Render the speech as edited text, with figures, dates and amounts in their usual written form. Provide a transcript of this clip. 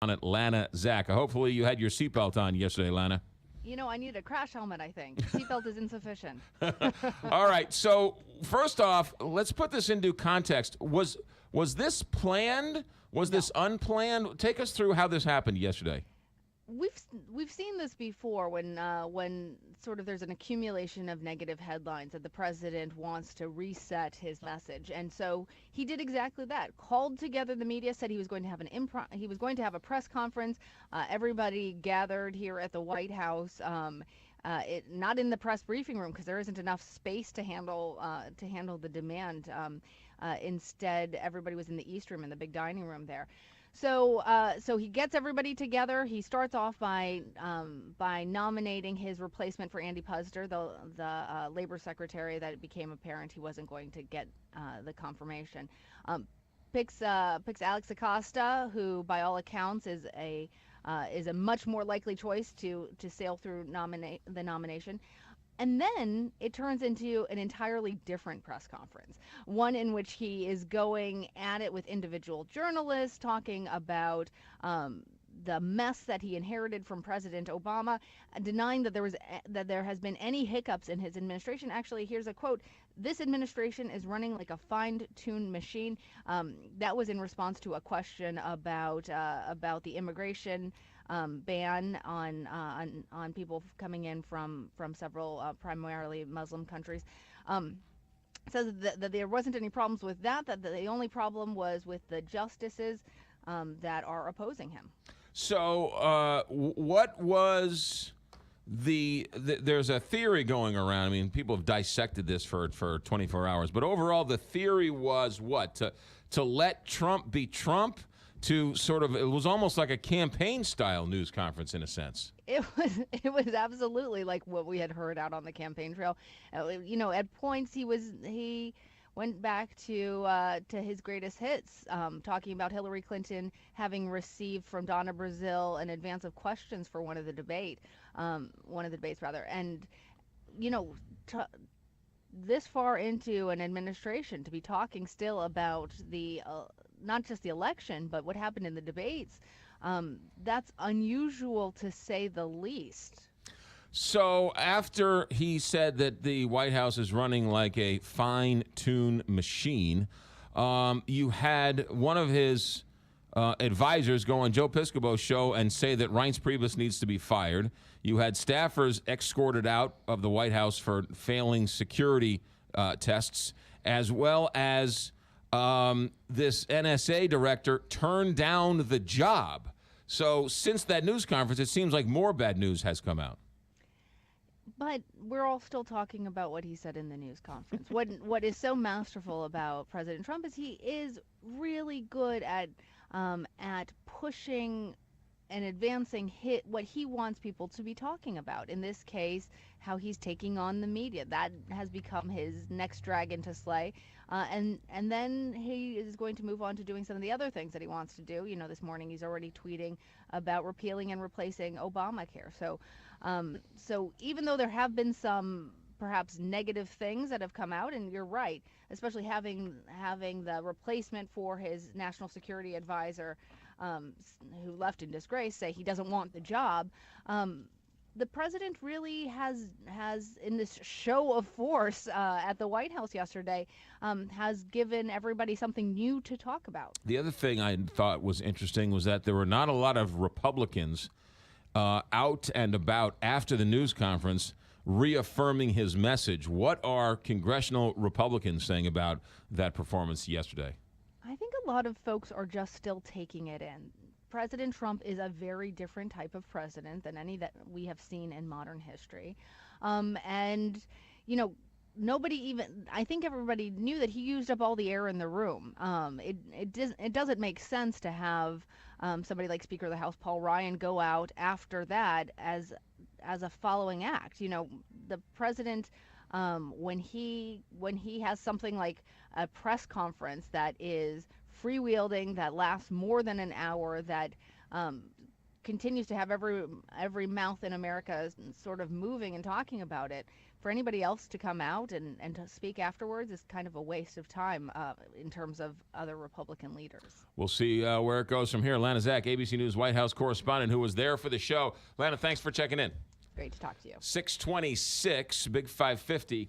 on Atlanta, Zach. Hopefully you had your seatbelt on yesterday, Lana. I need a crash helmet, I think. Seatbelt is insufficient. All right, so first off, let's put this into context. Was this planned? Was this unplanned? Take us through how this happened yesterday. We've seen this before when sort of there's an accumulation of negative headlines that the president wants to reset his message, and so he did exactly that. Called together the media, said he was going to have a press conference. Everybody gathered here at the White House. Not in the press briefing room because there isn't enough space to handle the demand. Instead, everybody was in the East Room, in the big dining room there. So he gets everybody together. He starts off by nominating his replacement for Andy Puzder, the labor secretary that it became apparent he wasn't going to get the confirmation. Picks Alex Acosta, who by all accounts is a much more likely choice to sail through the nomination. And then it turns into an entirely different press conference, one in which he is going at it with individual journalists, talking about the mess that he inherited from President Obama, denying that there has been any hiccups in his administration. Actually, here's a quote: "This administration is running like a fine-tuned machine." That was in response to a question about the immigration ban on people coming in from several primarily Muslim countries. Says that there wasn't any problems with that the only problem was with the justices that are opposing him. So what was there's a theory going around. I mean, people have dissected this for 24 hours, but overall the theory was what? To let Trump be Trump? To sort of, it was almost like a campaign-style news conference in a sense. It was absolutely like what we had heard out on the campaign trail. At points he went back to his greatest hits, talking about Hillary Clinton having received from Donna Brazile an advance of questions for one of the debates, and this far into an administration to be talking still about the not just the election, but what happened in the debates, that's unusual to say the least. So after he said that the White House is running like a fine-tuned machine, you had one of his advisors go on Joe Piscopo's show and say that Reince Priebus needs to be fired. You had staffers escorted out of the White House for failing security tests, as well as this NSA director turned down the job. So since that news conference, it seems like more bad news has come out. But we're all still talking about what he said in the news conference. What is so masterful about President Trump is he is really good at pushing and advancing what he wants people to be talking about. In this case, how he's taking on the media. That has become his next dragon to slay. And then he is going to move on to doing some of the other things that he wants to do. This morning he's already tweeting about repealing and replacing Obamacare. So even though there have been some perhaps negative things that have come out, and you're right, especially having the replacement for his national security advisor, who left in disgrace, say he doesn't want the job. The president really has in this show of force at the White House yesterday, has given everybody something new to talk about. The other thing I thought was interesting was that there were not a lot of Republicans out and about after the news conference reaffirming his message. What are congressional Republicans saying about that performance yesterday? I think a lot of folks are just still taking it in. President Trump is a very different type of president than any that we have seen in modern history. I think everybody knew that he used up all the air in the room. It doesn't make sense to have somebody like Speaker of the House Paul Ryan go out after that as a following act. The president, when he has something like a press conference that is freewheeling, that lasts more than an hour, that continues to have every mouth in America sort of moving and talking about it. For anybody else to come out and to speak afterwards is kind of a waste of time in terms of other Republican leaders. We'll see where it goes from here. Lana Zak, ABC News White House correspondent, who was there for the show. Lana, thanks for checking in. Great to talk to you. 626, Big 550,